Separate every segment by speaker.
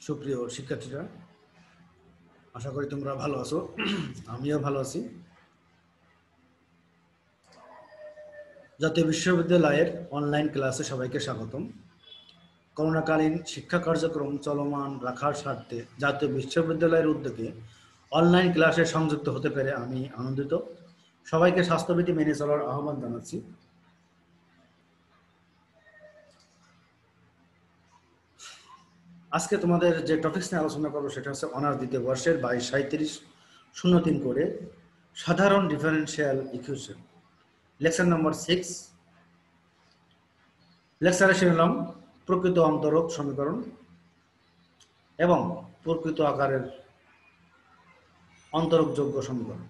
Speaker 1: সুপ্রিয় শিক্ষার্থীরা, আশা করি তোমরা ভালো আছো। আমিও ভালো আছি। জাতীয় বিশ্ববিদ্যালয়ের অনলাইন ক্লাসে সবাইকে স্বাগতম। করোনাকালীন শিক্ষা কার্যক্রম চলমান রাখার স্বার্থে জাতীয় বিশ্ববিদ্যালয়ের উদ্যোগে অনলাইন ক্লাসে সংযুক্ত হতে পেরে আমি আনন্দিত। সবাইকে স্বাস্থ্যবিধি মেনে চলার আহ্বান জানাচ্ছি। আজকে তোমাদের যে টপিকস নিয়ে আলোচনা করবো সেটা হচ্ছে অনার্স দ্বিতীয় বর্ষের 22-37-03 করে সাধারণ ডিফারেনশিয়াল ইকুয়েশন, লেকচার নম্বর 6। লেকচারের শিরোনাম প্রকৃত অন্তরক সমীকরণ এবং প্রকৃত আকারের অন্তরকযোগ্য সমীকরণ।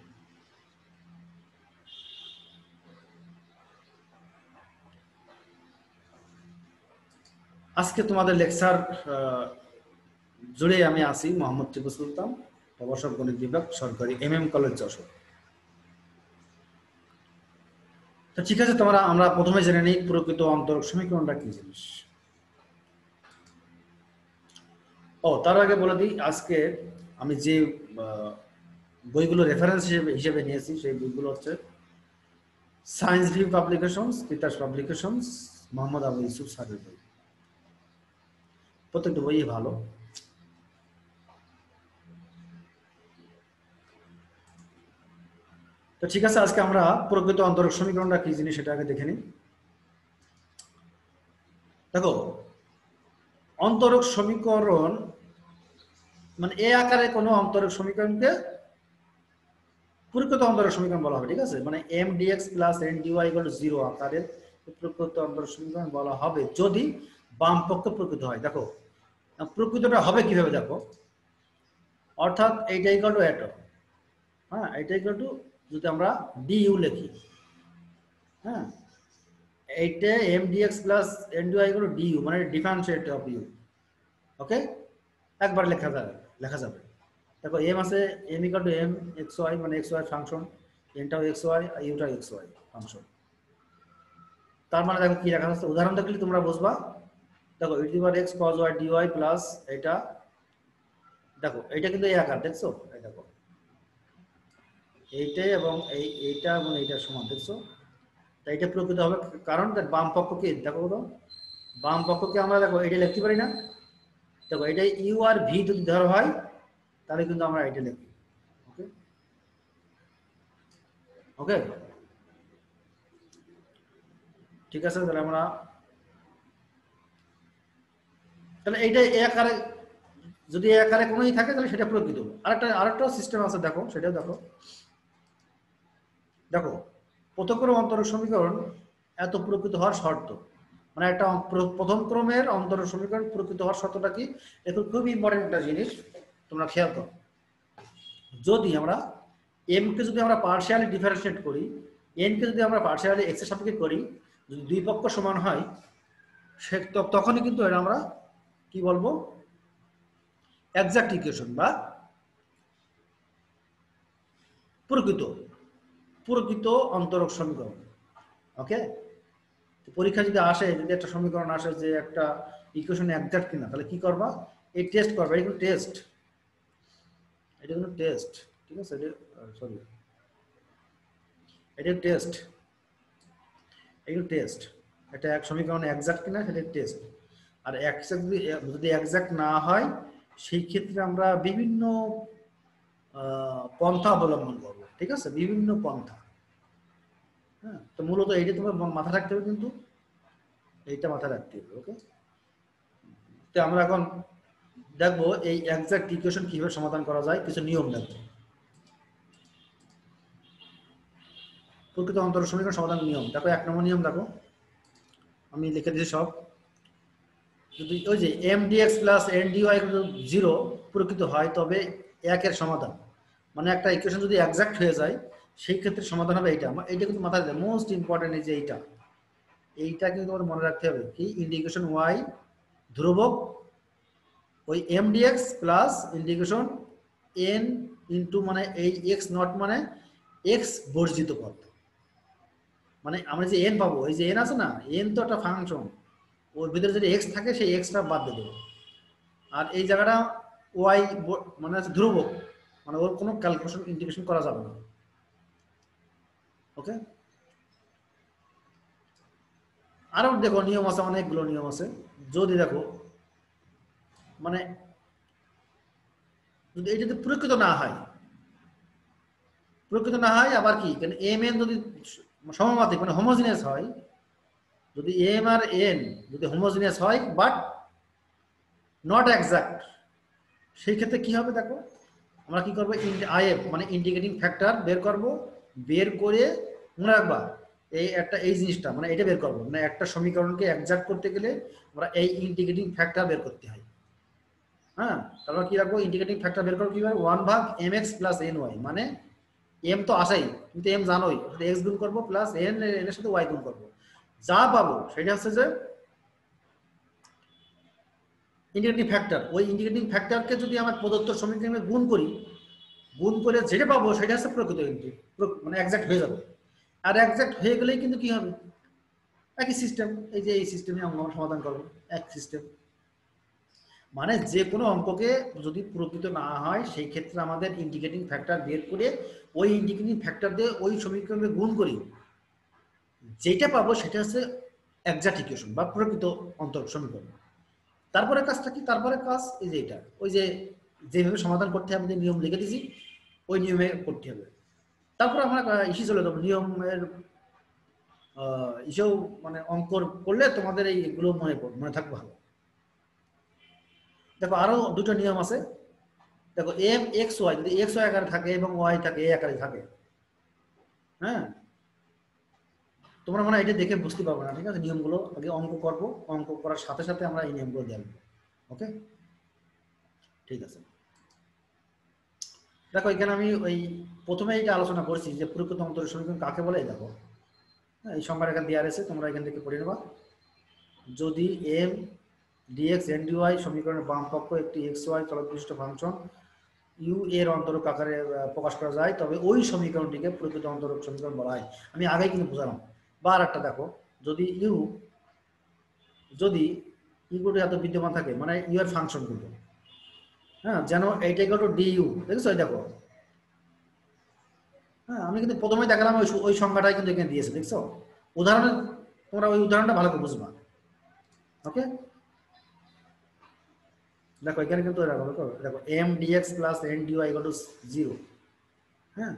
Speaker 1: আজকে তোমাদের লেকচার জুড়ে আমি আছি মোহাম্মদ টিপু সুলতান, প্রভাষক গণিত বিভাগ, সরকারি MM কলেজ যশোর। তো ঠিক আছে, আমরা প্রথমে জেনে নিই প্রকৃত অন্তরক সমীকরণটা কি জিনিস। তার আগে বলে দিই, আজকে আমি যে বইগুলো রেফারেন্স হিসেবে নিয়েছি সেই বইগুলো হচ্ছে science view publications, Titas publications, Mohammad Abu Yusuf স্যারের বই। প্রত্যেকটা বই ভালো। তো ঠিক আছে, আজকে আমরা প্রকৃত অন্তরক সমীকরণটা কি জিনিস সেটা আগে দেখে নিই। দেখো, অন্তরক সমীকরণ মানে এ আকারে কোনো অন্তরক সমীকরণকে প্রকৃত অন্তরক সমীকরণ বলা হবে। ঠিক আছে, মানে mdx + ndy = 0 আকারের প্রকৃত অন্তরক সমীকরণ বলা হবে যদি বাম পক্ষ প্রকৃত হয়। দেখো, প্রকৃতটা হবে কিভাবে দেখো, অর্থাৎ এইটা ইকুয়াল টু এটা, হ্যাঁ, এইটা ইকুয়াল টু যদি আমরা du লিখি, হ্যাঁ, এইটা mdx + ndy = du মানে ডিফারেন্সিয়েট অফ u। ওকে, একবার লেখা যাবে। দেখো m আছে, m = m xy মানে xy ফাংশন, nটাও xy, uটাও xy ফাংশন। তার মানে দেখো কি লেখা আছে, উদাহরণ দেখলে তোমরা বুঝবা। দেখো e⁻x cos y dy plus এটা, দেখো এটা কিন্তু এই আকার, দেখছো, এই দেখো এইটাই এবং এইটা এবং এইটার সমান, দেখছো। তাই এটা প্রকৃত হবে কারণ বাম পক্ষকে দেখো, বাম পক্ষকে আমরা দেখো এটা লিখতে পারি না। দেখো এটা ইউ আর ভি যদি ধরা হয় তাহলে কিন্তু আমরা এটা লিখি। ওকে ওকে, ঠিক আছে। তাহলে আমরা তাহলে এইটা এ আকারে, যদি এ আকারে কোনোই থাকে তাহলে সেটা প্রকৃত। আরেকটা সিস্টেম আছে, দেখো সেটাও দেখো। দেখো, প্রথম ক্রম অন্তরক সমীকরণ এত প্রকৃত হওয়ার শর্ত, মানে একটা প্রথম ক্রমের অন্তরক সমীকরণ প্রকৃত হওয়ার শর্তটা কি, এটা খুবই ইম্পর্টেন্ট একটা জিনিস, তোমরা খেয়াল করো। যদি আমরা m কে যদি আমরা পার্শিয়ালি ডিফারেন্সিয়েট করি, n কে যদি আমরা পার্শিয়ালি x এর সাপেক্ষে করি, যদি দুই পক্ষ সমান হয় সে তখনই কিন্তু এটা আমরা কি বলবো, এক্সাক্ট ইকুয়েশন বা প্রকৃত অন্তরক সমীকরণ। ওকে, পরীক্ষা যদি আসে, যদি একটা সমীকরণ আসে যে একটা ইকুয়েশন এক্সাক্ট কিনা, তাহলে কি করবা, এই টেস্ট করবা। এটা কিন্তু টেস্ট, ঠিক আছে, সরি, এটা টেস্ট, এটা এক সমীকরণ এক্সাক্ট কিনা সেটা টেস্ট। আর যদি এক্সাক্ট না হয় সেই ক্ষেত্রে আমরা বিভিন্ন পন্থা অবলম্বন করব। ঠিক আছে, বিভিন্ন পন্থা। হ্যাঁ, তো মূলত এইটা তোমার মাথায় রাখতে হবে, কিন্তু এইটা মাথায় রাখতে হবে। ওকে, তো আমরা এখন দেখবো এই এক্সাক্ট ইকুয়েশন কিভাবে সমাধান করা যায়, কিছু নিয়ম দেখবো। প্রকৃত অন্তরক সমীকরণ সমাধান নিয়ম দেখো, 1 নম্বর নিয়ম দেখো, আমি লিখে দিয়েছি সব। যদি ওই যে mdx + ndy = 0 প্রকৃত হয় তবে 1 এর সমাধান, মানে একটা ইকুয়েশন যদি এক্সাক্ট হয়ে যায় সেই ক্ষেত্রে সমাধান হবে এইটা। এইটা কিন্তু মাথায় রাখবে, মোস্ট ইম্পর্টেন্ট এই যে এইটা কিন্তু তোমার মনে রাখতে হবে কি, ইন্টিগ্রেশন y ধ্রুবক ওই mdx plus integration n into মানে এই x নট মানে x বর্জিত পদ, মানে আমরা যে n পাবো, এই যে n আছে না, n তো একটা ফাংশন, ওর ভিতরে যদি x থাকে সেই xটা বাদ দিয়ে দেবো। আর এই জায়গাটা ওয়াই মানে আছে ধ্রুবক, মানে ওর কোনো ক্যালকুলেশন ইন্টিগ্রেশন করা যাবে না। ওকে, আরো দেখো নিয়ম আছে, অনেকগুলো নিয়ম আছে। যদি দেখো মানে যদি এটা যদি প্রকৃত না হয়, প্রকৃত না হয় আবার কি, এম এন যদি সমানুপাতিক মানে হোমোজিনিয়াস হয়, যদি এম আর এন যদি হোমোজিনিয়াস হয় বাট নট এক্সাক্ট, সেই ক্ষেত্রে কি হবে দেখো, আমরা কি করবো, আইএফ মানে ইন্টিগ্রেটিং ফ্যাক্টর বের করব, বের করে মনে রাখবা এই একটা এই জিনিসটা মানে এটা বের করবো, মানে একটা সমীকরণকে এক্সাক্ট করতে গেলে আমরা এই ইন্টিগ্রেটিং ফ্যাক্টর বের করতে হয়। হ্যাঁ, তারপর কি রাখবো, ইন্টিগ্রেটিং ফ্যাক্টর বের করবো কিভাবে, 1/mx প্লাস ny, মানে এম তো আসাই, কিন্তু এম জানোই, এক্স গুণ করবো প্লাস এন এর সাথে ওয়াই গুণ করবো, যা পাবো সেটা হচ্ছে যে ইন্টিগ্রেটিং ফ্যাক্টর। ওই ইন্টিগ্রেটিং ফ্যাক্টরকে যদি আমরা প্রদত্ত সমীকরণে গুণ করি, গুণ করে যেটা পাবো সেটা হচ্ছে প্রকৃত, কিন্তু মানে এক্সাক্ট হয়ে যাবে। আর এক্সাক্ট হয়ে গেলেই কিন্তু কি হবে, একই সিস্টেম, এই যে এই সিস্টেমে আমরা সমাধান করবো, এক সিস্টেম। মানে যে কোনো অঙ্ককে যদি প্রকৃত না হয় সেই ক্ষেত্রে আমাদের ইন্টিগ্রেটিং ফ্যাক্টর বের করে ওই ইন্টিগ্রেটিং ফ্যাক্টর দিয়ে ওই সমীকরণে গুণ করি, যেটা পাবো সেটা হচ্ছে এক্সাক্ট ইকুয়েশন বা প্রকৃত অন্তরক সমীকরণ। তারপরে কাজটা কি, তারপরে কাজ এই যে এটা, ওই যে যেভাবে সমাধান করতে হবে, যে নিয়ম লিখে দিয়েছি ওই নিয়মে করতে হবে। তারপর আমরা ইসি চলে যাবো নিয়মের ইসেও, মানে অঙ্ক করলে তোমাদের এইগুলো মনে থাকবে ভালো। দেখো আরো দুটো নিয়ম আছে। দেখো এম এক্স ওয়াই, যদি এক্স ওয়াই আকারে থাকে এবং ওয়াই থাকে এ আকারে থাকে, হ্যাঁ, তোমরা মনে হয় এটা দেখে বুঝতে পারবে না, ঠিক আছে। নিয়মগুলো আগে অঙ্ক করবো, অঙ্ক করার সাথে সাথে আমরা এই নিয়মগুলো জানবো। ওকে, ঠিক আছে। দেখো এখানে আমি ওই প্রথমে এটা আলোচনা করছি যে প্রকৃত অন্তরক সমীকরণ কাকে বলে। দেখো এই সংখ্যাটা এখানে দেওয়া রয়েছে, তোমরা এখান থেকে পড়ে নেবা। যদি এম ডিএক্স এন ডিওয়াই সমীকরণের বাম পক্ষ একটি এক্স ওয়াই চলক বিশিষ্ট ফাংশন ইউ এর অন্তরক আকারে প্রকাশ করা যায়, তবে ওই সমীকরণটিকে প্রকৃত অন্তরক সমীকরণ বলা হয়। আমি আগেই কিন্তু বুঝালাম। বা আর একটা দেখো, যদি যদি ইউগুলো এত বিদ্যমান থাকে, মানে ইউ এর ফাংশন কিন্তু, হ্যাঁ, যেন এইটা ইকুয়াল টু ডি ইউ, দেখছো এই দেখো, হ্যাঁ, আমি কিন্তু প্রথমেই দেখালাম ওই সংখ্যাটাই কিন্তু এখানে দিয়েছে, দেখছো। উদাহরণে তোমরা ওই উদাহরণটা ভালো করে বুঝবা। ওকে, দেখো এখানে কিন্তু দেখো M dx plus N dy equal to 0। হ্যাঁ,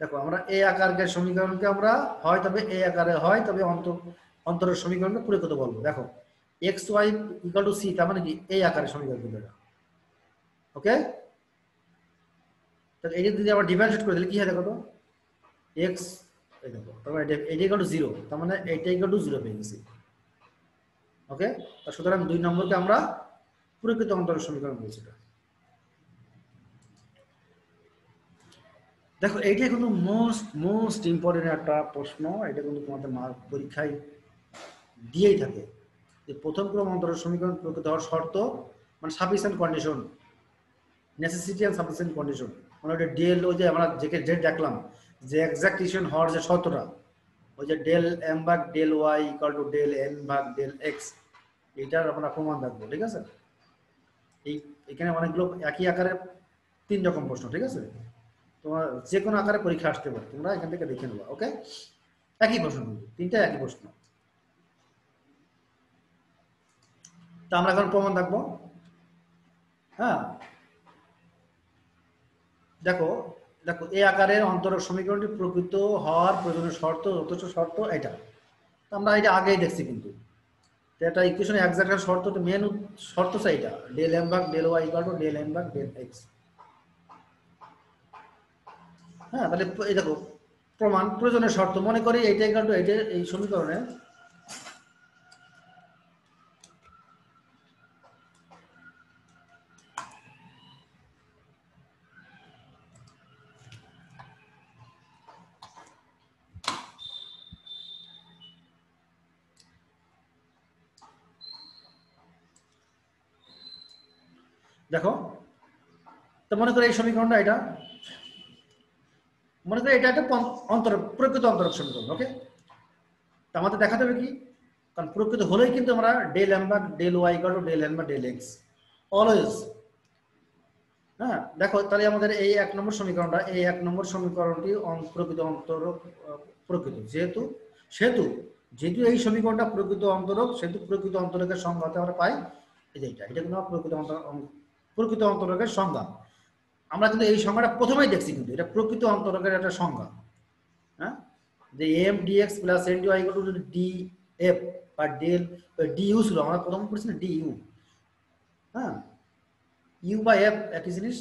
Speaker 1: দেখো আমরা এ আকারের সমীকরণকে আমরা হয় তবে এ আকারে হয় তবে অন্তরের সমীকরণকে প্রকৃত বলবো। দেখো x y equal to c, তার মানে কি এই আকারের সমীকরণ কিন্তু এটা। ওকে, তাহলে এই যদি আমরা ডিফারেন্সিয়েট করে দিলে কি হয় দেখো তো, এক্স এই দেখো, তারপরে এটা ইকুয়াল টু 0, তার মানে এটা ইকুয়াল টু 0 পেয়ে গেছি। ওকে, সুতরাং 2 নম্বরকে আমরা প্রকৃত অন্তরের সমীকরণ বলছি। দেখো এইটা কিন্তু মোস্ট ইম্পর্টেন্ট একটা প্রশ্ন, এটা কিন্তু তোমাদের পরীক্ষায় দিয়েই থাকে যে প্রথম ক্রম অন্তরের সমীকরণ প্রকৃত হওয়ার শর্ত, মানে sufficient condition, necessity and sufficient condition, মানে ওটা ডেল, ওই যে আমরা যে দেখলাম যে এক্সাক্ট ইকুয়েশন হওয়ার যে শর্তটা, ওই যে ডেল এম ভাগ del y equal to del N ভাগ ডেল এক্স, এইটার আমরা প্রমাণ দেখবো, ঠিক আছে। এখানে অনেকগুলো একই আকারের 3 রকম প্রশ্ন, ঠিক আছে। তোমার যে কোনো আকারে পরীক্ষা আসতে পারে, তোমরা এখান থেকে দেখে নেবা। ওকে, একই প্রশ্ন, 3টা একই প্রশ্ন। তা আমরা এখন প্রমাণ দেখবো। হ্যাঁ, দেখো দেখো এই আকারের অন্তরক সমীকরণটি প্রকৃত হওয়ার প্রয়োজনীয় শর্ত, যথেষ্ট শর্ত এটা আমরা এটা আগেই দেখছি, কিন্তু এটা ইকুয়েশন এক্সাক্ট শর্ত, মেন শর্ত চাই এটা, ডেল এম ভাগ del y equal to del N ভাগ ডেল এক্স। হ্যাঁ, তাহলে এই দেখো প্রমাণ প্রয়োজনীয় শর্ত, মনে করি এইটা ইকুয়াল টু এইটা, এই সমীকরণে দেখো, তো মনে করি এই সমীকরণটা, এটা মনে করি এটা একটা প্রকৃত অন্তরক সমীকরণ। ওকে, তো আমাদের দেখাতে হবে কি, কারণ প্রকৃত হলেই কিন্তু আমরা ডেল এম ভাগ del y equal to del N বা ডেল এক্স, অলওয়েজ। হ্যাঁ দেখো তাহলে আমাদের এই 1 নম্বর সমীকরণটা, এই 1 নম্বর সমীকরণটি প্রকৃত অন্তরক প্রকৃত, যেহেতু সেহেতু যেহেতু এই সমীকরণটা প্রকৃত অন্তরক, সেহেতু প্রকৃত অন্তরকের সংজ্ঞাতে আমরা পাই এই যে এটা কিন্তু প্রকৃত অন্তরকের সংজ্ঞা। আমরা কিন্তু এই সংজ্ঞাটা প্রথমেই দেখছি, কিন্তু এটা প্রকৃত অন্তরকের একটা সংজ্ঞা। হ্যাঁ, যে M dx plus N dy equal to d f বা ডেল ডিইউ ছিল, আমরা প্রথম পড়ছি না ডিইউ। হ্যাঁ, ইউ বা এফ একই জিনিস।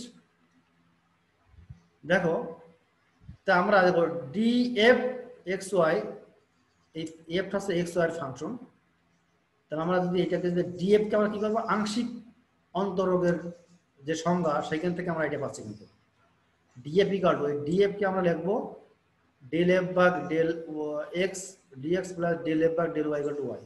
Speaker 1: দেখো তা আমরা দেখো ডি এফ এক্স ওয়াই, এই এফটা হচ্ছে এক্স ওয়াই এর ফাংশন। তাহলে আমরা যদি এটাকে যে ডিএফ কে আমরা কি করবো, আংশিক অন্তরকের যে সংজ্ঞা সেখান থেকে আমরা এটা পাচ্ছি। কিন্তু ডিএফ ইকুয়াল টু, এই ডিএফ কে আমরা লিখবো ডেল এফ ভাগ del x d x plus del f ভাগ del y equal to y.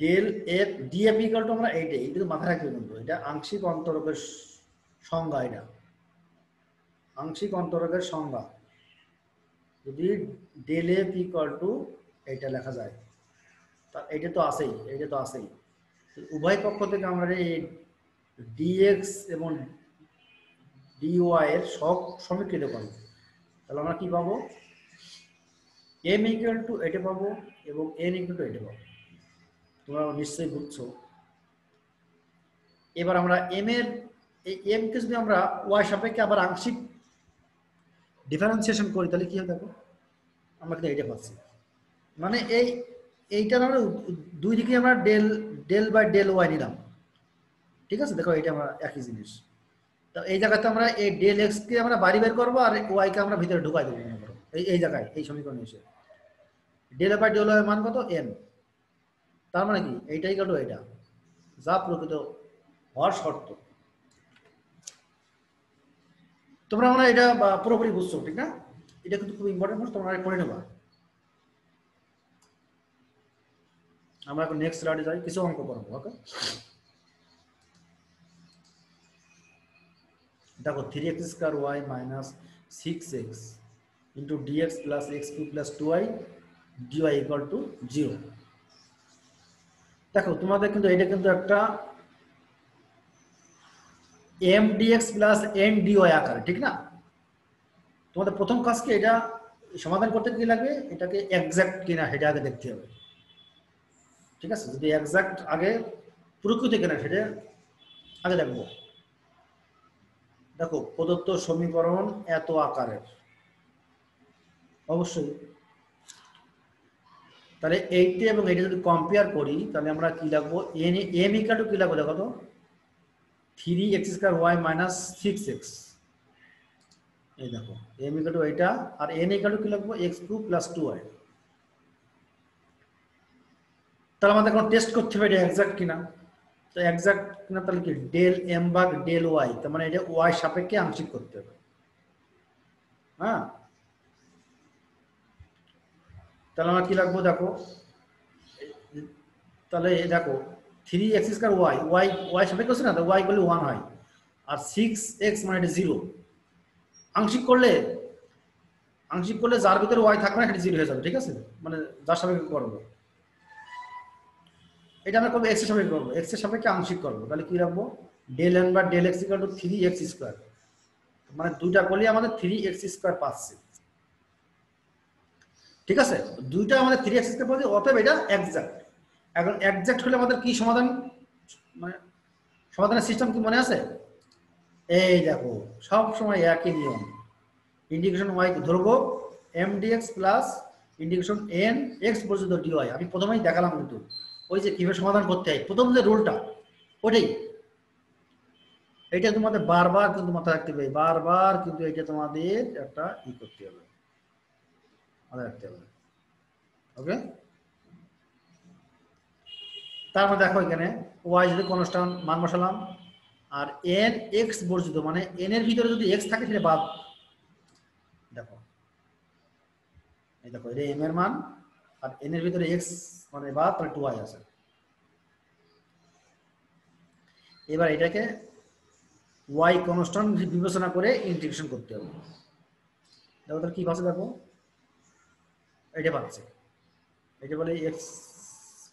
Speaker 1: Del f d f equal to আমরা এইটাই, এটা কিন্তু মাথায় রাখবে, কিন্তু এটা আংশিক অন্তরকের সংজ্ঞা। এটা আংশিক অন্তরকের সংজ্ঞা। যদি ডেল এফ ইকুয়াল টু এইটা লেখা যায়, তা এটা তো আছেই, এটা তো আছেই। উভয় পক্ষ থেকে আমরা এই ডিএক্স এবং ডিওয়াই এর সব সমীকৃত করব, তাহলে আমরা কি পাবো, এম ইকুয়াল টু এটা পাবো এবং এন ইকুয়াল টু এটা পাবো। তোমরা নিশ্চয়ই বুঝছো। এবার আমরা এম এর এই এম কে যদি আমরা ওয়াই সাপেক্ষে আবার আংশিক ডিফারেন্সিয়েশন করি, তাহলে কি হবে দেখো, আমরা কিন্তু এটা পাচ্ছি। মানে এইটা আমরা দুই দিকে আমরা del del by del y নিলাম, ঠিক আছে। দেখো এটা আমরা একই জিনিস। তো এই জায়গাতে আমরা এই ডেল এক্স কে আমরা বাইরে বের করবো আর ওয়াই কে আমরা ভিতরে ঢুকাই দেবো, মনে করো এই জায়গায় এই সমীকরণে এসে ডেল বাই ডেল ওয়াই মান কত এন। তার মানে কি এইটাই গেল এটা, যা প্রকৃত হওয়ার শর্ত। তোমরা আমরা এটা পুরোপুরি বুঝছো, ঠিক না? এটা কিন্তু খুব ইম্পর্টেন্ট, তোমরা পড়ে নেবা। আমরা এখন নেক্সট স্লাইডে যাই, কিছু অঙ্ক করবো। ওকে, দেখো 3x square y minus 6x into dx plus x cube plus 2y dy equal to 0। দেখো তোমাদের কিন্তু এটা কিন্তু একটা m dx plus n dy আকারে, ঠিক না? তোমাদের প্রথম কাজ কি, এটা সমাধান করতে কি লাগবে, এটাকে এক্সাক্ট কিনা সেটা আগে দেখতে হবে, ঠিক আছে। যদি এক্সাক্ট আগে প্রকৃত কিনা সেটা আগে দেখবো। দেখো প্রদত্ত সমীকরণ এত আকারের, অবশ্যই তাহলে এইটা এবং এইটা যদি কম্পেয়ার করি, তাহলে আমরা কি লাগবো, এম ইকুয়াল টু কি লাগবো দেখো তো, 3x square y minus 6x। এই দেখো এম ইকুয়াল টু এইটা, আর এন ইকুয়াল টু কি লাগবো, x কিউব প্লাস 2y। তাহলে আমাদের এখন টেস্ট করতে হবে এটা এক্সাক্ট কিনা। তো এক্সাক্ট কিনা তাহলে কি ডেল এম ভাগ ডেল ওয়াই, তার মানে এটা ওয়াই সাপেক্ষে আংশিক করতে হবে। হ্যাঁ, তাহলে আমরা কি লাগবো দেখো, তাহলে দেখো 3x স্কয়ার ওয়াই সাপেক্ষে হচ্ছে না, তো ওয়াই করলে 1 হয়, আর 6x মানে এটা 0। আংশিক করলে যার ভিতরে ওয়াই থাকবে না সেটা 0 হয়ে যাবে, ঠিক আছে। মানে যার সাপেক্ষে করবো, এটা আমরা করবো এক্স এর সাপেক্ষে করবো, এক্স এর সাপেক্ষে আংশিক করবো। তাহলে কি রাখবো, ডেল এন বা del x equal to 3x square, মানে দুইটা করলে আমাদের 3x স্কয়ার পাচ্ছি, ঠিক আছে। দুইটা আমাদের 3x স্কয়ার পাচ্ছি, অতএব এটা এক্সাক্ট। এখন এক্সাক্ট হলে আমাদের কি সমাধান, মানে সমাধানের সিস্টেম কি মনে আছে? এই দেখো সব সময় একই নিয়ম, ইন্টিগ্রেশন ওয়াই ধরবো M dx plus integration N x পর্যন্ত ডিওয়াই। আমি প্রথমেই দেখালাম কিন্তু ওই যে কিভাবে সমাধান করতে হয়, প্রথম যে রুলটা ওটাই, এটা তোমাদের বারবার কিন্তু মাথায় রাখতে হবে, বারবার কিন্তু এটা তোমাদের একটা করতে হবে, মাথায় রাখতে হবে। ওকে, তার মধ্যে দেখো এখানে ওয়াই যদি কনস্ট্যান্ট মান বসালাম, আর এন এক্স বর্জিত, মানে এন এর ভিতরে যদি এক্স থাকে সেটা বাদ। দেখো এই দেখো এটা এম এর মান, আর এন এর ভিতরে এক্স মানে বাদ, তাহলে 2y আছে। এবার এটাকে ওয়াই কনস্ট্যান্ট বিবেচনা করে ইন্টিগ্রেশন করতে হবে। দেখো তাহলে কি পাচ্ছে, দেখো এটা পাচ্ছে, এটা বলে এক্স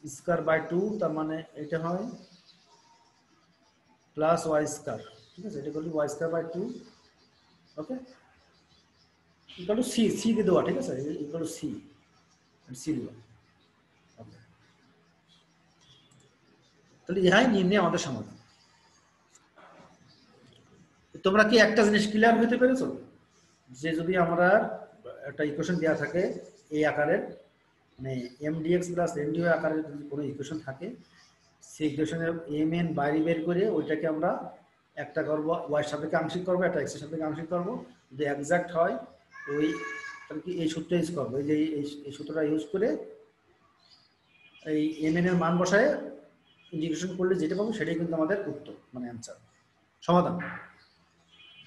Speaker 1: স্কয়ার বাই 2 তার মানে এটা হয় প্লাস ওয়াই স্কয়ার, ঠিক আছে, এটা করলে y square by 2, okay, equal to c, c দিয়ে দেওয়া, ঠিক আছে, ইকুয়াল টু সি, সি দিলাম, ওকে। তাহলে ইহাই নিম্নে আমাদের সমাধান। তোমরা কি একটা জিনিস ক্লিয়ার হতে পেরেছো, যে যদি আমরা একটা ইকুয়েশন দেওয়া থাকে এই আকারের, মানে M dx plus N dy আকারের যদি কোনো ইকুয়েশন থাকে, সেই ইকুয়েশনের এম এন বাইরে বের করে ওইটাকে আমরা একটা করবো ওয়াই সাপেক্ষে আংশিক করবো, একটা এক্স এর সাপেক্ষে আংশিক করবো, যদি এক্সাক্ট হয় ওই তাহলে কি এই সূত্র ইউজ করবো, এই যে এই সূত্রটা ইউজ করে এই এম এন এর মান বসায় ইন্টিগ্রেশন করলে যেটা পাবো সেটাই কিন্তু আমাদের উত্তর, মানে অ্যান্সার, সমাধান,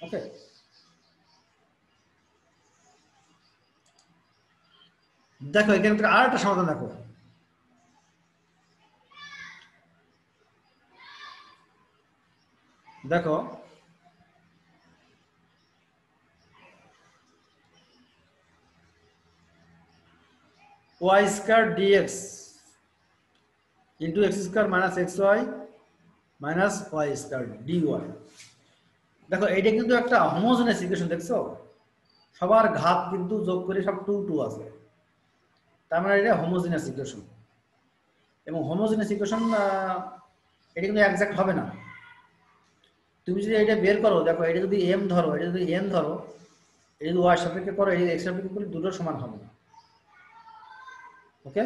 Speaker 1: ওকে। দেখো এখান থেকে আর একটা সমাধান দেখো, দেখো y square dx into x square minus x y minus y square dy. দেখো এইটা কিন্তু একটা হোমোজেনাস ইকুয়েশন, দেখছো সবার ঘাত কিন্তু যোগ করে সব 2 2 আছে, তার মানে এটা হোমোজেনাস ইকুয়েশন। এবং হোমোজেনাস ইকুয়েশন এটা কিন্তু এক্সাক্ট হবে না। তুমি যদি এটা বের করো, দেখো এটা যদি এম ধরো, এটা যদি এন ধরো, এটা যদি ওয়াই সাপেক্ষে করো, এটা এক্স সাপেক্ষে করলে দুটো সমান হবে না, ওকে।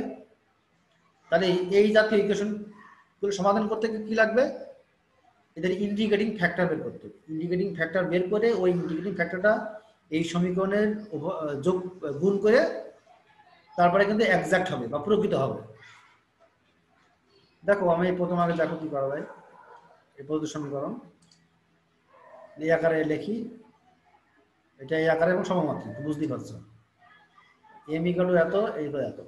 Speaker 1: তাহলে এই জাতীয় ইকুয়েশন গুলো সমাধান করতে কি লাগবে, এদের ইন্টিগ্রেটিং ফ্যাক্টর বের করতে হবে। ইন্টিগ্রেটিং ফ্যাক্টর বের করে ওই ইন্টিগ্রেটিং ফ্যাক্টরটা এই সমীকরণের যোগ গুণ করে তারপরে কিন্তু এক্সাক্ট হবে বা প্রকৃত হবে। দেখো আমি প্রথম আগে দেখো কি করা যায়, এই প্রদত্ত সমীকরণ এই আকারে লিখি, এটা এই আকারে এবং সমমাত্রিক, বুঝতেই পারছো, এম ইকুয়াল টু এত, এই তো এত,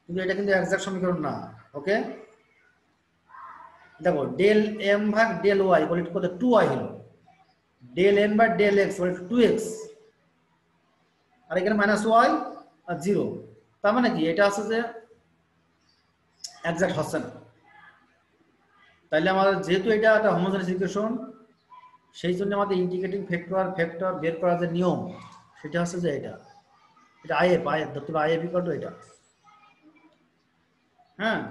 Speaker 1: কিন্তু এটা কিন্তু এক্সাক্ট সমীকরণ না, ওকে। দেখো ডেল এম ভাগ ডেল ওয়াই বলে কত 2y হলো, del N by del x বলে 2x, আর এখানে মাইনাস ওয়াই আর 0, তার মানে কি এটা আছে যে এক্সাক্ট হচ্ছে না। তাইলে আমাদের যেহেতু এটা একটা হোমোজেনাস ইকুয়েশন, সেই জন্য আমাদের ইন্টিগ্রেটিং ফ্যাক্টর বের করার যে নিয়ম সেটা হচ্ছে যে এটা আইএফ ধরতে হবে, আইএফ ইকুয়াল টু এটা, হ্যাঁ,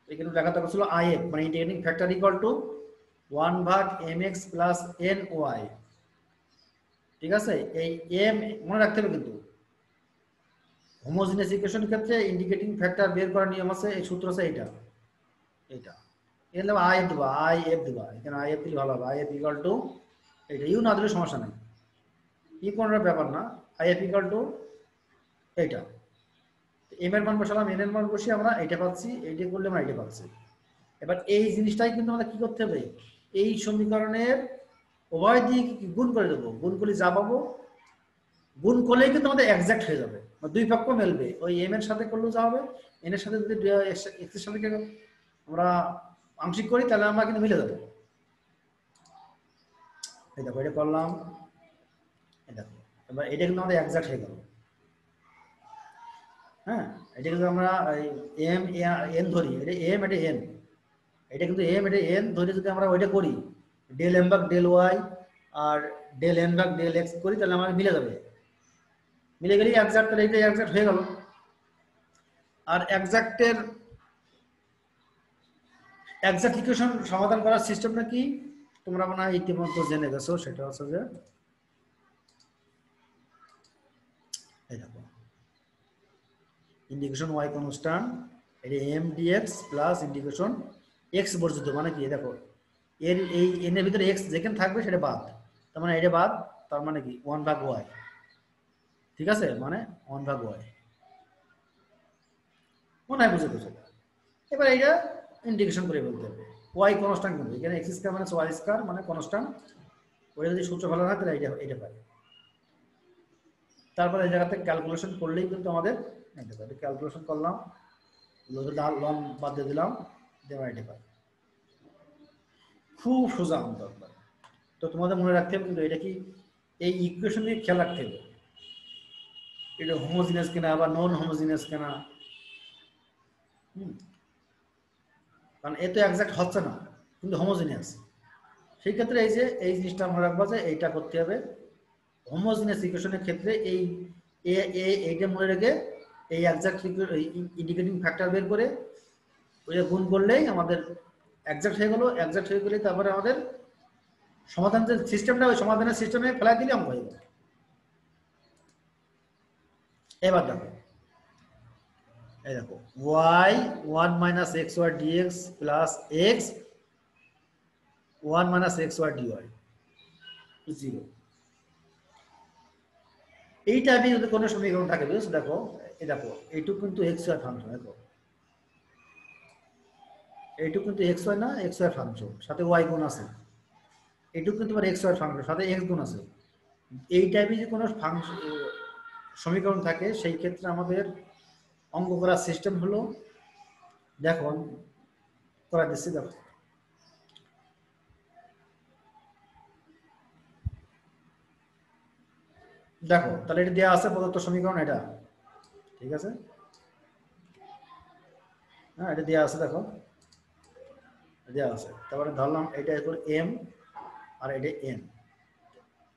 Speaker 1: এখানে লেখা থাকা ছিল আইএফ মানে ইন্টিগ্রেটিং ফ্যাক্টর ইকুয়াল টু 1 ভাগ mx প্লাস ny, ঠিক আছে। এই এম মনে রাখতে হবে, কিন্তু হোমোজেনাস ইকুয়েশন ক্ষেত্রে ইন্টিগ্রেটিং ফ্যাক্টর বের করার নিয়ম আছে, এই সূত্র আছে এটা, এখানে আইএফ দিবা, এখানে আইএফ দিলে ভালো হবে, আইএফ ইকুয়াল টু এটা, ইউ না দিলে সমস্যা নেই, ই কোনটা ব্যাপার না, আইএফ ইকুয়াল টু এইটা, এম এর মান বসালাম, এন এর মান বসিয়ে আমরা এটা পাচ্ছি, এইটা করলে আমরা এটা পাচ্ছি। এবার এই জিনিসটাই কিন্তু আমাদের কি করতে হবে, এই সমীকরণের উভয় দিক গুণ করে দেবো, গুণ করলে যা পাবো, গুণ করলেই কিন্তু আমাদের এক্সাক্ট হয়ে যাবে, দুই পক্ষ মেলবে, ওই এম এর সাথে করলেও যা হবে, এন এর সাথে যদি এক্স এর সাথে আমরা আংশিক করি তাহলে আমরা কিন্তু মিলে যাবে। এই দেখো এটা করলাম, এই দেখো এবার এটা কিন্তু আমাদের এক্সাক্ট হয়ে গেল, হ্যাঁ। এটা কিন্তু আমরা এম এন ধরি, এটা এম এটা এন, এটা কিন্তু এম এটা এন ধরে যদি আমরা ওইটা করি ডেল এম ভাগ ডেল ওয়াই আর ডেল এন ভাগ ডেল এক্স করি, তাহলে আমাদের মিলে যাবে, মিলে গেলেই এক্সাক্ট, তাহলে এটা এক্সাক্ট হয়ে গেল। আর এক্সাক্টের এক্সাক্ট ইকুয়েশন সমাধান করার সিস্টেমটা কি তোমরা মনে হয় ইতিমধ্যে জেনে গেছো, সেটা হচ্ছে যে এই দেখো ইন্টিগ্রেশন ওয়াই কনস্ট্যান্ট, এটা m dx plus integration x বর্জিত, মানে কি দেখো এর এই এন এর ভিতরে এক্স যেখানে থাকবে সেটা বাদ, তার মানে এটা বাদ, তার মানে কি 1 ভাগ ওয়াই, ঠিক আছে, মানে 1 ভাগ ওয়াই, মনে হয় বুঝে গেছো। এবার এটা ইন্টিগ্রেশন করে বলতে হবে, ওয়াই কনস্ট্যান্ট কিন্তু এখানে এক্স স্কয়ার মানে ওয়াই স্কয়ার মানে কনস্ট্যান্ট, ওটা যদি সূত্র ভালো হয় তাহলে এটা পাই। তারপরে এই জায়গা থেকে ক্যালকুলেশন করলেই কিন্তু আমাদের এটা ক্যালকুলেশন করলাম, লম বাদ দিয়ে দিলাম, দেওয়া এটা পাই, খুব সোজা অন্তর। তো তোমাদের মনে রাখতে হবে কিন্তু এটা কি এই ইকুয়েশন নিয়ে খেয়াল রাখতে হবে, এটা হোমোজিনিয়াস কিনা বা নন হোমোজিনিয়াস কিনা, কারণ এ তো এক্সাক্ট হচ্ছে না, কিন্তু হোমোজিনিয়াস। সেই ক্ষেত্রে এই যে এই জিনিসটা মনে রাখবো যে এইটা করতে হবে। হোমোজিনিয়াস ইকুয়েশনের ক্ষেত্রে এই এইটা মনে রেখে এই এক্সাক্ট ইন্ডিকেটিং ফ্যাক্টর বের করে ওই গুণ করলেই আমাদের এক্সাক্ট হয়ে গেল। এক্সাক্ট হয়ে গেলে তারপরে আমাদের সমাধান যে সিস্টেমটা, ওই সমাধানের সিস্টেমে ফেলা দিলে অঙ্ক হয়ে গেল। এবার দেখো, এই দেখো y 1 minus xy dx plus x 1 minus xy dy 0। এই টাইপে যদি কোনো সমীকরণ থাকে, বুঝছো? দেখো এই দেখো এইটুকু কিন্তু xy ফাংশন, দেখো এইটুকু কিন্তু xy না, xy ফাংশন সাথে y গুণ আছে। এইটুকু কিন্তু আবার xy ফাংশন সাথে x গুণ আছে। এই টাইপে যদি কোনো ফাংশন সমীকরণ থাকে, সেই ক্ষেত্রে আমাদের অঙ্ক করার সিস্টেম হলো, দেখো করা দিচ্ছি, দেখো দেখো তাহলে এটা দেওয়া আছে প্রদত্ত সমীকরণ, এটা ঠিক আছে। হ্যাঁ, এটা দেওয়া আছে, দেখো দেওয়া আছে। তারপরে ধরলাম এটা এখন এম আর এটা এন।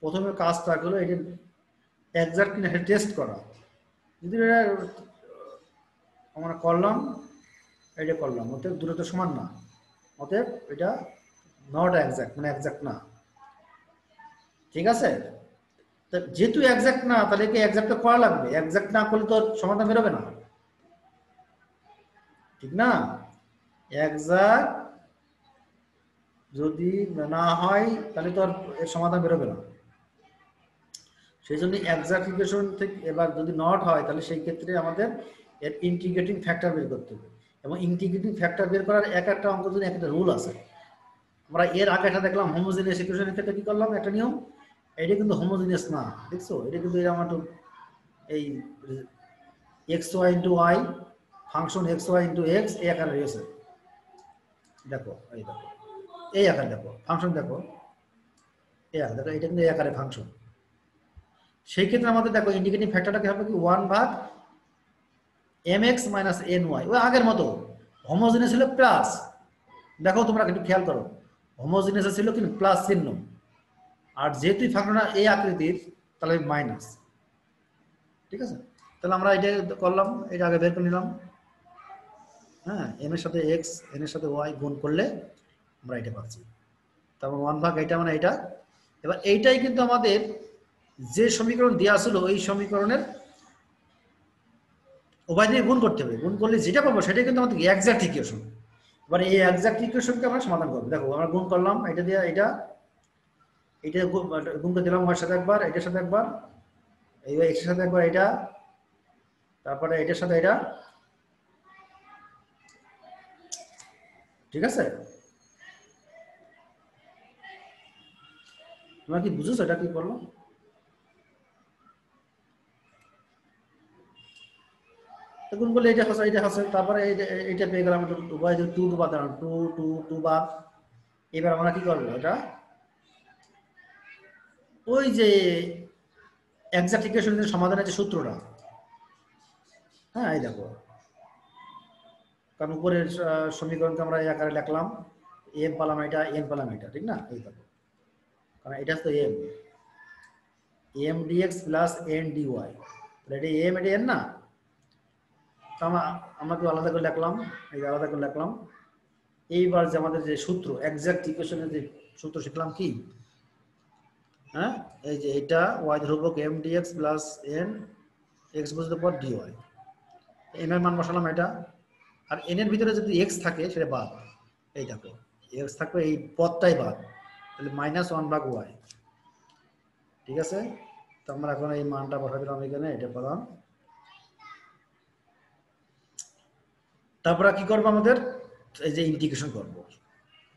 Speaker 1: প্রথমে কাজটা হলো এটা এক্সাক্ট কিনা টেস্ট করা। যদি এটা আমরা করলাম, এটা করলাম, অতএব দূরত্ব সমান না, অতএব এটা নট এক্সাক্ট, মানে এক্সাক্ট না, ঠিক আছে। যেহেতু এক্সাক্ট না, তাহলে কি এক্সাক্ট করা লাগবে, এক্সাক্ট না করলে তো সমাধান বেরোবে না, ঠিক না। এক্সাক্ট যদি না হয় তাহলে তো আর এর সমাধান বেরোবে না। সেই জন্য এক্সাক্ট ইকুয়েশন থেকে এবার যদি নট হয়, তাহলে সেই ক্ষেত্রে আমাদের এর ইন্টিগ্রেটিং ফ্যাক্টর বের করতে হবে। এবং ইন্টিগ্রেটিং ফ্যাক্টর বের করার এক একটা অঙ্ক জন্য একটা রুল আছে। আমরা এর আগে একটা দেখলাম হোমোজিনিয়াস ইকুয়েশনের ক্ষেত্রে কি করলাম, একটা নিয়ম, এটা কিন্তু হোমোজিনিয়াস না, দেখছো, এটা কিন্তু আমার তো এই x y into y function x y into x এই আকারে রয়েছে। দেখো এই দেখো এই আকারে, দেখো ফাংশন, দেখো এই আকারে, দেখো এটা কিন্তু এই আকারে ফাংশন। সেই ক্ষেত্রে আমাদের দেখো ইন্ডিকেটিং ফ্যাক্টরটা কি হবে, কি 1 ভাগ mx মাইনাস ny, ওই আগের মতো হোমোজিনিয়াস ছিল প্লাস, দেখো তোমরা একটু খেয়াল করো, হোমোজিনিয়াস ছিল কিন্তু প্লাস চিহ্ন, আর যেহেতু ফাংশনটা এই আকৃতির তাহলে মাইনাস, ঠিক আছে। তাহলে আমরা এটা করলাম, এটা আগে বের করে নিলাম। হ্যাঁ, এম এর সাথে এক্স, এন এর সাথে ওয়াই গুণ করলে আমরা এটা পাচ্ছি। তারপর 1 ভাগ এটা মানে এটা। এবার এইটাই কিন্তু আমাদের যে সমীকরণ দেওয়া ছিল, ওই সমীকরণের উভয় দিয়ে গুণ করতে হবে। গুণ করলে যেটা পাবো সেটাই কিন্তু আমাদের এক্সাক্ট ইকুয়েশন। এবার এই এক্সাক্ট ইকুয়েশনকে আমরা সমাধান করবো। দেখো আমরা গুণ করলাম, এটা দিয়ে এটা, এটা গুণ করে দিলাম ওর সাথে একবার, এটার সাথে একবার, এই এক্স এর সাথে একবার এটা, তারপরে এটার সাথে এটা, ঠিক আছে। তোমরা কি বুঝেছো এটা কি করলো? গুণ করলে এটা হাসে, এটা হাসে, তারপরে এইটা পেয়ে গেলাম, উভয় 2 বাদ দিলাম, 2 2 2 বাদ। এবার আমরা কি করবো, এটা ওই যে এক্সাক্ট ইকুয়েশনের সমাধানের যে সূত্রটা, হ্যাঁ এই দেখো, কারণ উপরের সমীকরণকে আমরা এই আকারে লিখলাম, এম পেলাম এটা, এন পেলাম এটা, ঠিক না। এই দেখো, কারণ এটা তো M, M dx plus N dy, তাহলে এটা এম, এটা এন না। আমরা কি আলাদা করে লিখলাম, এই আলাদা করে লিখলাম। এইবার যে আমাদের যে সূত্র, এক্সাক্ট ইকুয়েশনের যে সূত্র শিখলাম কি, হ্যাঁ এই যে এটা ওয়াই ধ্রুবক M dx plus N x বুঝতে পর ডিওয়াই, এম এর মান বসালাম এটা, আর এন এর ভিতরে যদি এক্স থাকে সেটা বাদ, এই দেখো এক্স থাকবে, এই পদটাই বাদ, তাহলে -1 ভাগ ওয়াই, ঠিক আছে। তো আমরা এখন এই মানটা বসা দিলাম এখানে, এটা পেলাম। তারপরে কি করবো, আমাদের এই যে ইন্টিগ্রেশন করবো,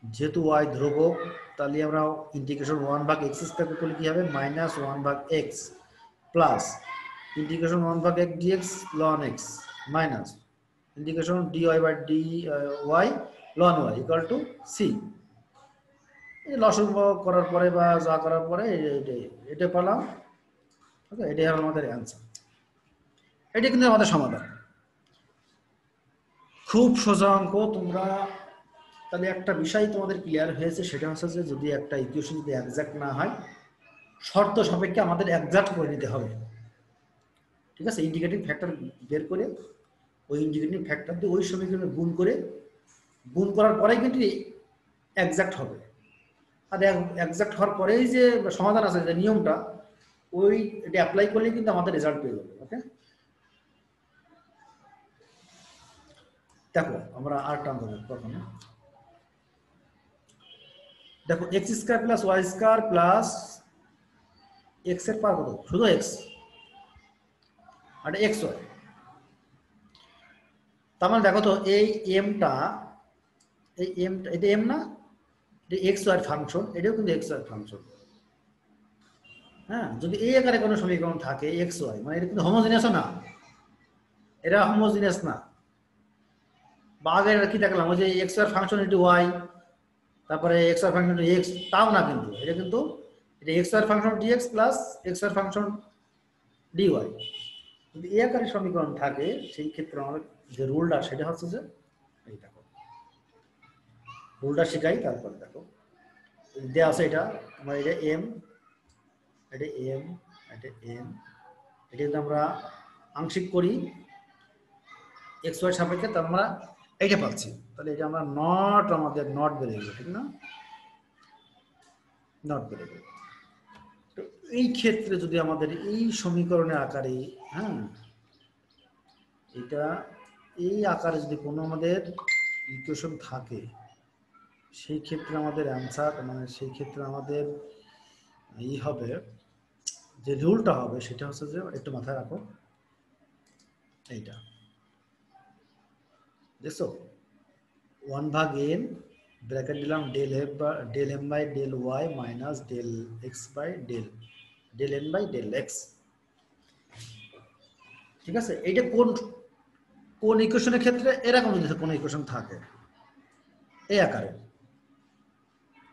Speaker 1: যেহেতু ওয়াই ধ্রুবক, তাহলে আমরা ইন্টিগ্রেশন 1 ভাগ এক্স স্কয়ার করলে কি হবে, -1 ভাগ এক্স প্লাস ইন্টিগ্রেশন 1 ভাগ x dx ln x minus integration dy by d y ln y equal to c. এই লসাগু করার পরে বা যা করার পরে এটা পেলাম, ওকে, এটাই হলো আমাদের অ্যান্সার। এটা কিন্তু আমাদের সমাধান। খুব সোজা অঙ্ক। তোমরা তাহলে একটা বিষয় তোমাদের ক্লিয়ার হয়েছে, সেটা হচ্ছে যে যদি একটা ইকুয়েশন যদি একজ্যাক্ট না হয়, শর্ত সাপেক্ষে আমাদের একজ্যাক্ট করে নিতে হবে। ঠিক আছে, ইন্ডিকেটিং ফ্যাক্টর বের করে ওই ইন্ডিকেটিং ফ্যাক্টর দিয়ে ওই সমীকরণে গুণ করার পরেই কিন্তু একজ্যাক্ট হবে। আর একজ্যাক্ট হওয়ার পরেই যে সমাধান আছে, যে নিয়মটা, ওই এটা অ্যাপ্লাই করলেই কিন্তু আমাদের রেজাল্ট পেয়ে যাবে। ওকে, দেখো আমরা আর টার্ম দেবো কখনো। দেখো x square plus y square plus x এর পাওয়ার কত, শুধু এক্স আর এক্স ওয়াই। তার মানে দেখো তো এই এমটা, এটা এম না, এটা এক্স ওয়াই ফাংশন, এটাও কিন্তু এক্স ওয়াই ফাংশন। হ্যাঁ, যদি এই আকারে কোনো সমীকরণ থাকে এক্স ওয়াই, মানে এটা কিন্তু হোমোজিনিয়াস না, এরা হোমোজিনিয়াস না। বা আগে কি দেখলাম, ওই যে x y function into y, তারপরে এক্স ওয়াই ফাংশন এক্স, তাও না কিন্তু, এটা কিন্তু এটা x y function dx plus x y function dy. যদি এই আকারে সমীকরণ থাকে, সেই ক্ষেত্রে আমাদের যে রুলটা সেটা হচ্ছে যে, এই দেখো রুলটা শেখাই, তারপরে দেখো দেওয়া আছে এটা আমার, এটা এম, এটা এম, এটা এম, এটা যদি আমরা আংশিক করি এক্স ওয়াই সাপেক্ষে, তার আমরা এইটা পাচ্ছি। তাহলে এটা আমরা নট, আমাদের নট বেড়ে গেল, ঠিক না, নট বেড়ে গেল। তো এই ক্ষেত্রে যদি আমাদের এই সমীকরণের আকারে, হ্যাঁ, এটা এই আকারে যদি কোনো আমাদের ইকুয়েশন থাকে, সেই ক্ষেত্রে আমাদের অ্যান্সার, মানে সেই ক্ষেত্রে আমাদের এই হবে, যে রুলটা হবে সেটা হচ্ছে যে, একটু মাথায় রাখো এইটা, দেখছো 1/n ব্র্যাকেট দিলাম del M by del y minus del x by del N by del x. ঠিক আছে, এইটা কোন ইকুয়েশনের ক্ষেত্রে এরকম যদি কোনো ইকুয়েশন থাকে এই আকারে,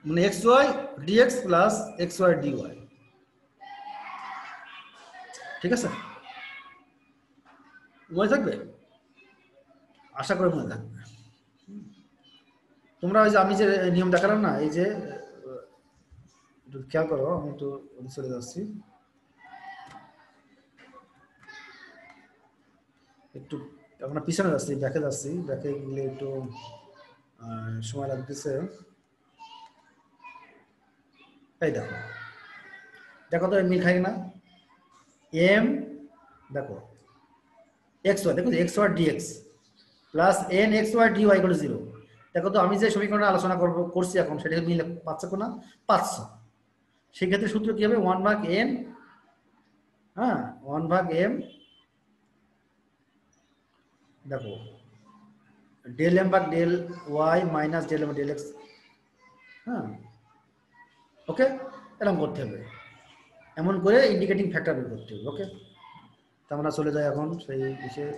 Speaker 1: মানে x y dx plus x y dy. ঠিক আছে, মনে থাকবে, আশা করে মনে থাকবে। তোমরা ওই যে আমি যে নিয়ম দেখালাম না, এই যে একটু খেয়াল করো, আমি একটু চলে যাচ্ছি, একটু আমরা পিছনে যাচ্ছি, ব্যাকে যাচ্ছি, ব্যাকে গেলে একটু সময় লাগতেছে। এই দেখো, দেখো তো মিল খাই না, এম, দেখো এক্স ওয়াই, দেখো x y dx plus N x y d y equal to 0। দেখো তো আমি যে সমীকরণে আলোচনা করছি এখন, সেটাকে মিলে পাচ্ছ না, পাচ্ছ। সেক্ষেত্রে সূত্র কি হবে, 1/n, হ্যাঁ 1/m, দেখো ডেল এম ভাগ del y minus del M del x. হ্যাঁ, ওকে, এরকম করতে হবে, এমন করে ইন্ডিকেটিং ফ্যাক্টর বের করতে হবে। ওকে, তা আমরা চলে যাই এখন সেই বিষয়ে।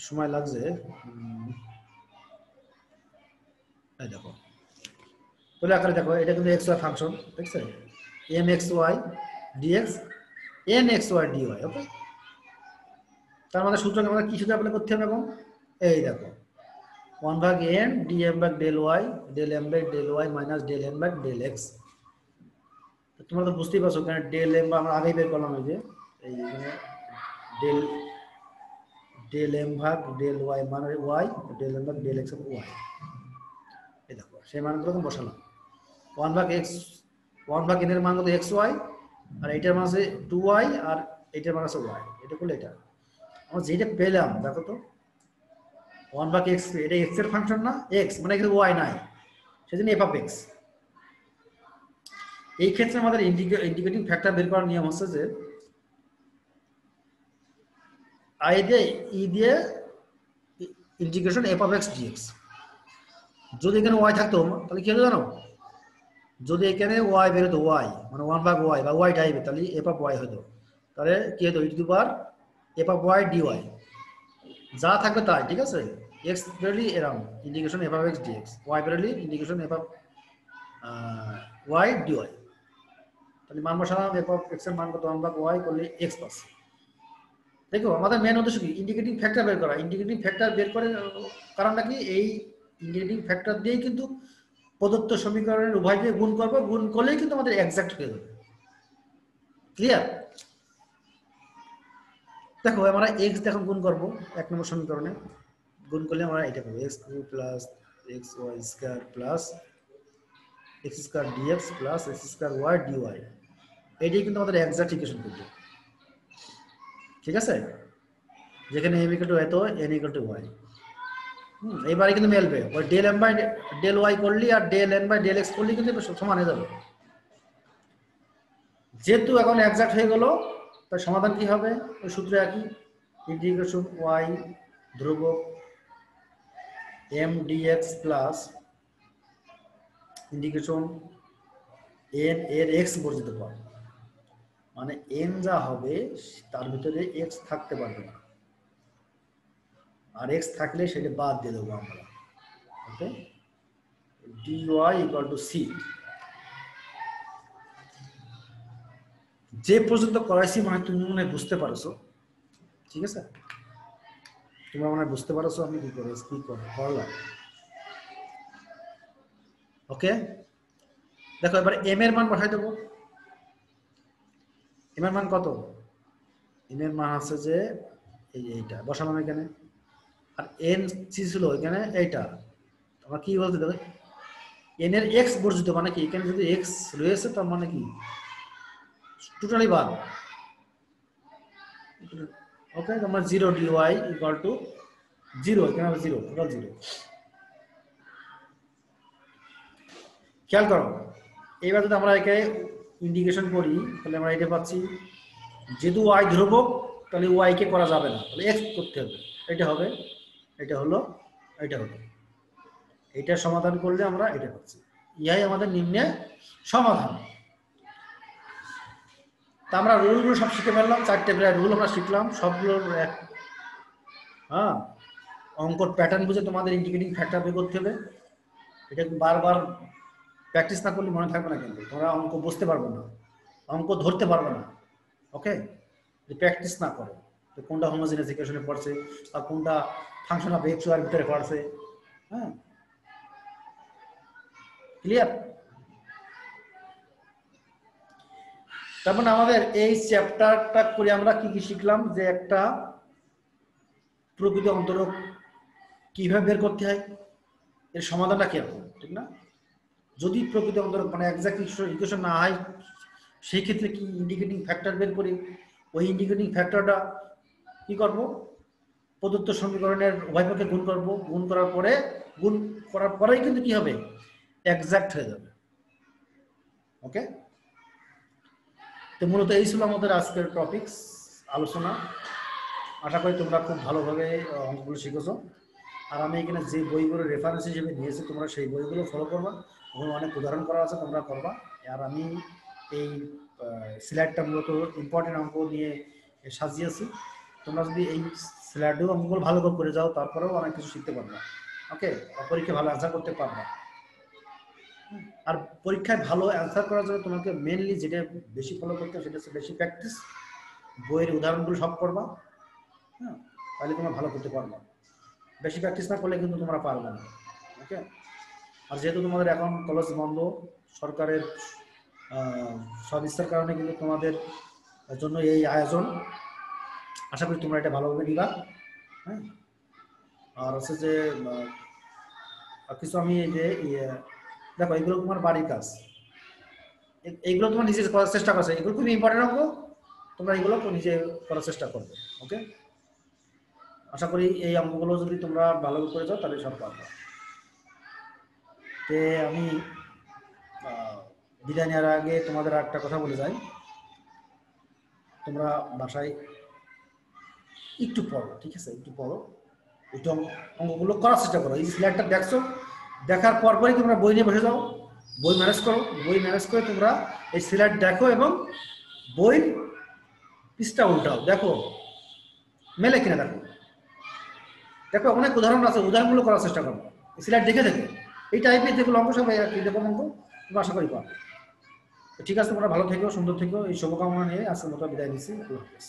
Speaker 1: সময় লাগছে, এই দেখো তাহলে আকারে দেখো, এটা কিন্তু এক্স ওয়াই ফাংশন, ঠিক আছে, m x y d x n x y d y. Okay, তার মানে সূত্রকে আমাদের কি সূত্র অ্যাপ্লাই করতে হবে এখন, এই দেখো 1/n dm by del y del M by del y minus del N by del x. তোমরা তো বুঝতেই পারছো, কারণ ডেল এম আমরা আগেই বের করলাম, এই যে এইখানে ডেল এম ভাগ ডেল ওয়াই মানে ওয়াই, ডেল এম ভাগ ডেল এক্স ওয়াই। এই দেখো সেই মানগুলো তো বসালাম, 1/x 1/n এর মান কত এক্স ওয়াই, আর এইটার মান আছে 2y, আর এইটার মান আছে ওয়াই। এটা করলে এটা আমরা যেটা পেলাম, দেখো তো 1/x, এটা x এর ফাংশন না, x মানে এখানে y নাই, সেজন্য f অফ x। এই ক্ষেত্রে আমাদের ইন্ডিকেটিং ফ্যাক্টর বের করার নিয়ম হচ্ছে যে, i দিয়ে integration f of x dx। যদি এখানে y থাকতো তাহলে কি হতো জানো, যদি এখানে y বের হতো, y মানে 1/y বা y টাইপে, তাহলে f অফ y হতো, তাহলে কি হতো, e to the power f of y dy, যা থাকবে তাই। ঠিক আছে, x বেরলি এরকম integration f of x dx, y বেরলি integration f of y dy। তাহলে মান বসালাম, f অফ x এর মান কত 1 ভাগ y করলে x পাচ্ছি। দেখো আমাদের মেন উদ্দেশ্য কি, ইন্ডিকেটিং ফ্যাক্টর বের করা। ইন্ডিকেটিং ফ্যাক্টর বের করে কারণটা কি, এই ইন্ডিকেটিং ফ্যাক্টর দিয়েই কিন্তু প্রদত্ত সমীকরণের উভয়কে গুণ করবো, গুণ করলেই কিন্তু আমাদের এক্সাক্ট হয়ে যাবে। ক্লিয়ার? দেখো আমরা x এখন গুণ করব 1 নম্বর সমীকরণে, গুণ করলে আমরা এটা পাবো x cube plus xy square plus x square dx plus x square y dy। এটাই কিন্তু আমাদের এক্সাক্ট ইকুয়েশন করবে। ঠিক আছে, যেখানে m ইকুয়াল টু এত n ইকুয়াল টু y। এবারে কিন্তু মিলবে, ওই del m by del y করলি আর del n by del x করলি কিন্তু সমান হয়ে যাবে। যেহেতু এখন এক্সাক্ট হয়ে গেল, তার সমাধান কি হবে, ওই সূত্র একই, ইন্টিগ্রেশন y ধ্রুবক m dx plus integration n এর x বর্জিত পদ, মানে n যা হবে তার ভিতরে x থাকতে পারবে না, আর x থাকলে সেটা বাদ দিয়ে দেবো আমরা। ওকে, dy ইকুয়াল টু c। যে পর্যন্ত করাইছি মানে তুমি মনে হয় বুঝতে পারছো। ঠিক আছে, তোমরা মনে হয় বুঝতে পারছো আমি কি করলাম। ওকে, দেখো এবার m এর মান বসাই দেবো। m এর মান কত, m এর মান আছে যে এইটা বসালাম এখানে, আর n ছিল এখানে এইটা। তোমরা কি বলতে দেবে, n এর x বর্জিত মানে কি, এখানে যদি x রয়েছে তার মানে কি টোটালি বাদ। ওকে, তোমরা 0 dy ইকুয়াল টু 0, এখানে 0 টোটাল 0। খেয়াল করো, এইবার যদি আমরা একে ইন্টিগ্রেশন করি তাহলে আমরা এটা পাচ্ছি, যেহেতু y ধ্রুবক তাহলে y কে করা যাবে না, তাহলে x করতে হবে। এটা হবে, এটা হলো, এটা হলো, এটা সমাধান করলে আমরা এটা পাচ্ছি। ইহাই আমাদের নিম্নে সমাধান। তা আমরা রুলগুলো সব শিখে ফেললাম, 4টে প্রায় রুল আমরা শিখলাম, সবগুলোর এক অঙ্কর প্যাটার্ন বুঝে তোমাদের ইন্টিগ্রেটিং ফ্যাক্টর বের করতে হবে। এটা বারবার প্র্যাকটিস না করলে মনে থাকবে না, কিন্তু তোমরা অঙ্ক বুঝতে পারবে না, অঙ্ক ধরতে পারবে না। ওকে, যে প্র্যাকটিস না করো তো কোনটা হোমোজিনিয়াস ইকুয়েশনে পড়ছে বা কোনটা ফাংশন অফ এক্স ওয়াই এর ভিতরে পড়ছে। হ্যাঁ, ক্লিয়ার? তারপর আমাদের এই চ্যাপ্টারটা করে আমরা কি কি শিখলাম, যে একটা প্রকৃত অন্তরক কিভাবে বের করতে হয়, এর সমাধানটা কি হবে, ঠিক না? যদি প্রকৃত অন্তরক মানে এক্সাক্ট ইকুয়েশন না হয়, সেই ক্ষেত্রে কি ইন্ডিকেটিং ফ্যাক্টর বের করি, ওই ইন্ডিকেটিং ফ্যাক্টরটা কি করব, প্রদত্ত সমীকরণের উভয় পক্ষে গুণ করব, গুণ করার পরেই কিন্তু কি হবে, এক্সাক্ট হয়ে যাবে। ওকে, তো মূলত এই ছিল আমাদের আজকের টপিকস আলোচনা। আশা করি তোমরা খুব ভালোভাবে অঙ্কগুলো শিখেছো। আর আমি এখানে যে বইগুলো রেফারেন্স হিসেবে নিয়েছি তোমরা সেই বইগুলো ফলো করবা, ওখানে অনেক উদাহরণ করা আছে, তোমরা করবা। আর আমি এই স্লাইডটা মূলত ইম্পর্টেন্ট অঙ্ক নিয়ে সাজিয়েছি। তোমরা যদি এই স্লাইডেও অঙ্কগুলো ভালো করে যাও, তারপরেও অনেক কিছু শিখতে পারবা। ওকে, পরীক্ষা ভালো অ্যান্সার করতে পারবা। আর পরীক্ষায় ভালো অ্যান্সার করার জন্য তোমাকে মেনলি যেটা বেশি ফলো করতে হবে সেটা হচ্ছে বেশি প্র্যাকটিস। বইয়ের উদাহরণগুলো সব করবা, হ্যাঁ, তাহলে তোমরা ভালো করতে পারবা। বেশি প্র্যাকটিস না করলে কিন্তু তোমরা পারবে না। ওকে, আর যেহেতু তোমাদের এখন কলেজ বন্ধ, সরকারের সদিচ্ছার কারণে কিন্তু তোমাদের জন্য এই আয়োজন। আশা করি তোমরা এটা ভালোভাবে নিবা। হ্যাঁ, আর হচ্ছে যে কিছু আমি এই যে দেখো, এগুলো তোমার বাড়ির কাজ, এইগুলো তোমার নিজে করার চেষ্টা করছে, এগুলো খুবই ইম্পর্টেন্ট অঙ্ক, তোমরা এগুলো নিজে করার চেষ্টা করবে। ওকে, আশা করি এই অঙ্কগুলো যদি তোমরা ভালো করে যাও তাহলে সব পারবে। তে আমি বিদায় নেওয়ার আগে তোমাদের একটা কথা বলে যাই, তোমরা বাসায় একটু পড়ো, ঠিক আছে? একটু পড়ো, একটু অঙ্কগুলো করার চেষ্টা করো। এই স্লাইডটা দেখছো, দেখার পরপরই তোমরা বই নিয়ে বসে যাও, বই ম্যানেজ করো, বই ম্যানেজ করে তোমরা এই স্লাইড দেখো এবং বই পৃষ্ঠা উল্টাও, দেখো মেলে কিনা, দেখো দেখো অনেক উদাহরণ আছে, উদাহরণগুলো করার চেষ্টা করো। স্লাইড দেখে দেখো এই টাইপের যেগুলো অঙ্ক সব এরকম অঙ্ক তোমরা আশা করি পারো। ঠিক আছে, তোমরা ভালো থেকো, সুন্দর থেকো, এই শুভকামনা নিয়ে আজকের মতো বিদায় নিচ্ছি। আল্লাহ হাফেজ।